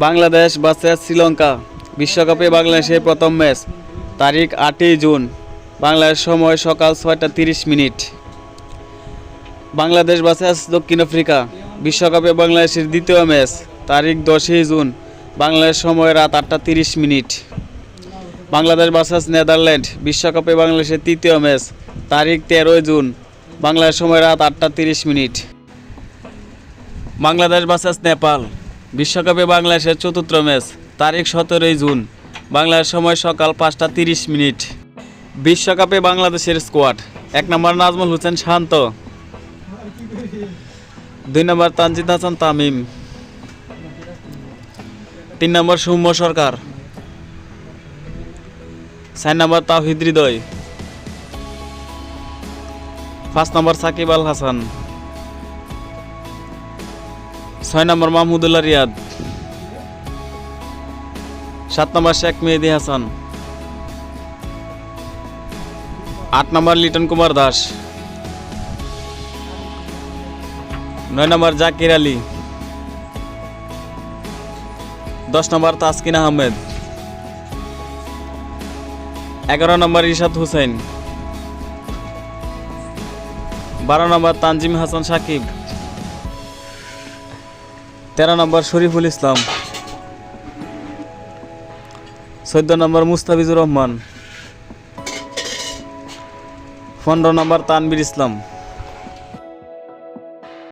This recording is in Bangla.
বাংলাদেশ ভার্সেস শ্রীলঙ্কা বিশ্বকাপে বাংলাদেশের প্রথম ম্যাচ, তারিখ 8ই জুন, বাংলাদেশ সময় সকাল 6টা 30 মিনিট। বাংলাদেশ ভার্সেস দক্ষিণ আফ্রিকা বিশ্বকাপে বাংলাদেশের দ্বিতীয় ম্যাচ, তারিখ 10ই জুন, বাংলাদেশ সময় রাত 8টা 30 মিনিট। বাংলাদেশ ভার্সেস নেদারল্যান্ড বিশ্বকাপে বাংলাদেশের তৃতীয় ম্যাচ, তারিখ 13ই জুন, বাংলাদেশ সময় রাত 8টা 30 মিনিট। বাংলাদেশ ভার্সেস নেপাল বিশ্বকাপে বাংলাদেশের চতুর্থ ম্যাচ, তারিখ 17ই জুন, বাংলাদেশ সময় সকাল 5টা 30 মিনিট। বিশ্বকাপে বাংলাদেশের স্কোয়াড: 1 নম্বর নাজমুল হোসেন শান্ত, 2 নম্বর তানজিদ হাসান তামিম, 3 নম্বর সৌম্য সরকার, 4 নম্বর তাওহিদ হৃদয়, 5 নম্বর সাকিব আল হাসান, 6 নম্বর মাহমুদুল্লাহ রিয়াদ, 7 নম্বর শেখ মেহেদী হাসান, 8 নম্বর লিটন কুমার দাস, 9 নম্বর জাকির আলী, 10 নম্বর তাসকিন আহমেদ, 11 নম্বর ইশাদ হুসেন, 12 নম্বর তানজিম হাসান সাকিব, 13 নম্বর শরীফুল ইসলাম, 14 নম্বর মুস্তাফিজুর রহমান, 15 নম্বর তানভীর ইসলাম।